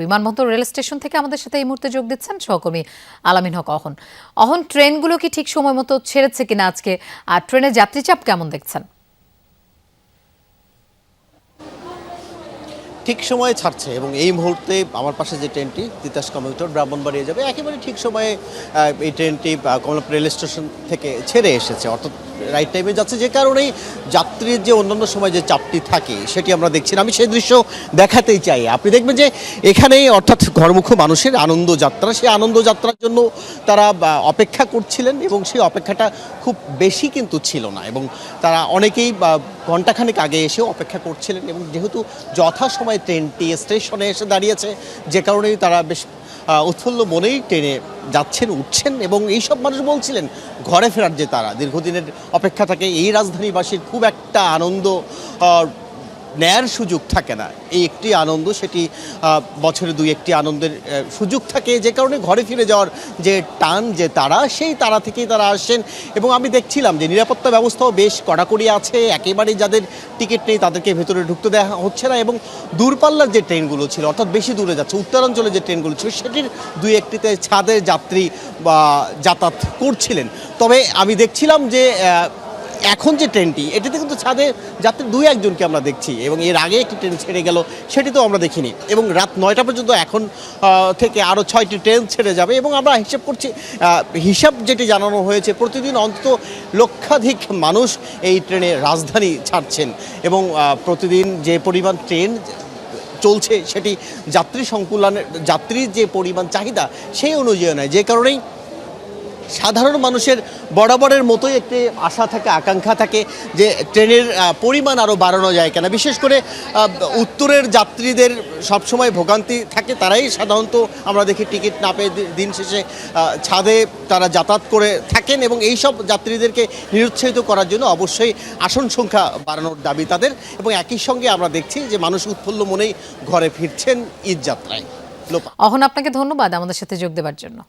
বিমানবন্দর rail station থেকে আমাদের সাথে এই মুহূর্তে যোগ দিচ্ছেন সহকর্মী আলামিন হক অহন। অহন, ট্রেনগুলো কি ঠিক সময় মতো ছেড়েছে কিনা আজকে, আর ট্রেনের যাত্রী চাপ কেমন দেখছেন? ঠিক সময়ে ছাড়ছে এবং এই মুহূর্তে আমার পাশে যে ট্রেনটি তিতাস কমিউটার ব্রাহ্মণবাড়িয়া যাবে একেবারে ঠিক সময়ে এই ট্রেনটি কমলাপুর রেল স্টেশন থেকে ছেড়ে এসেছে, অর্থাৎ রাইট টাইমে যাচ্ছে, যে কারণেই যাত্রীর যে অন্যান্য সময় যে চাপটি থাকে সেটি আমরা দেখছি না। আমি সেই দৃশ্য দেখাতেই চাই। আপনি দেখবেন যে এখানেই অর্থাৎ ঘরমুখ মানুষের আনন্দযাত্রা, সেই আনন্দযাত্রার জন্য তারা অপেক্ষা করছিলেন এবং সেই অপেক্ষাটা খুব বেশি কিন্তু ছিল না এবং তারা অনেকেই ঘণ্টাখানেক আগে এসেও অপেক্ষা করছিলেন এবং যেহেতু যথাসময়ে ট্রেনটি স্টেশনে এসে দাঁড়িয়েছে, যে কারণেই তারা বেশ উৎফুল্ল মনেই ট্রেনে যাচ্ছেন, উঠছেন এবং এইসব মানুষ বলছিলেন ঘরে ফেরার যে তারা দীর্ঘদিনের অপেক্ষা থাকে, এই রাজধানীবাসীর খুব একটা আনন্দ নেয়ার সুযোগ থাকে না। এই একটি আনন্দ, সেটি বছরে দুই একটি আনন্দের সুযোগ থাকে, যে কারণে ঘরে ফিরে যাওয়ার যে টান, যে তারা, সেই তারা থেকেই তারা আসছেন। এবং আমি দেখছিলাম যে নিরাপত্তা ব্যবস্থাও বেশ কড়াকড়ি আছে, একেবারে যাদের টিকিট নেই তাদেরকে ভেতরে ঢুকতে দেওয়া হচ্ছে না এবং দূরপাল্লার যে ট্রেনগুলো ছিল, অর্থাৎ বেশি দূরে যাচ্ছে উত্তরাঞ্চলে যে ট্রেনগুলো ছিল, সেটির দুই একটিতে ছাদের যাত্রী বা যাতায়াত করছিলেন। তবে আমি দেখছিলাম যে এখন যে ট্রেনটি, এটিতে কিন্তু ছাদে যাত্রী দুই একজনকে আমরা দেখছি এবং এর আগে একটি ট্রেন ছেড়ে গেল, সেটি তো আমরা দেখিনি। এবং রাত 9টা পর্যন্ত এখন থেকে আরও 6টি ট্রেন ছেড়ে যাবে এবং আমরা হিসাব করছি, হিসাব যেটি জানানো হয়েছে, প্রতিদিন অন্তত লক্ষাধিক মানুষ এই ট্রেনে রাজধানী ছাড়ছেন এবং প্রতিদিন যে পরিমাণ ট্রেন চলছে সেটি যাত্রী সংকুলানের, যাত্রীর যে পরিমাণ চাহিদা সেই অনুযায়ী নয়, যে কারণেই সাধারণ মানুষের বরাবরের মতোই একটি আশা থাকে, আকাঙ্ক্ষা থাকে যে ট্রেনের পরিমাণ আরও বাড়ানো যায় কেনা। বিশেষ করে উত্তরের যাত্রীদের সবসময় ভোগান্তি থাকে, তারাই সাধারণত আমরা দেখি টিকিট না পেয়ে দিন শেষে ছাদে তারা যাতায়াত করে থাকেন এবং এই সব যাত্রীদেরকে নিরুৎসাহিত করার জন্য অবশ্যই আসন সংখ্যা বাড়ানোর দাবি তাদের। এবং একই সঙ্গে আমরা দেখছি যে মানুষ উৎফুল্ল মনেই ঘরে ফিরছেন ঈদ যাত্রায়। অহন, আপনাকে ধন্যবাদ আমাদের সাথে যোগ দেওয়ার জন্য।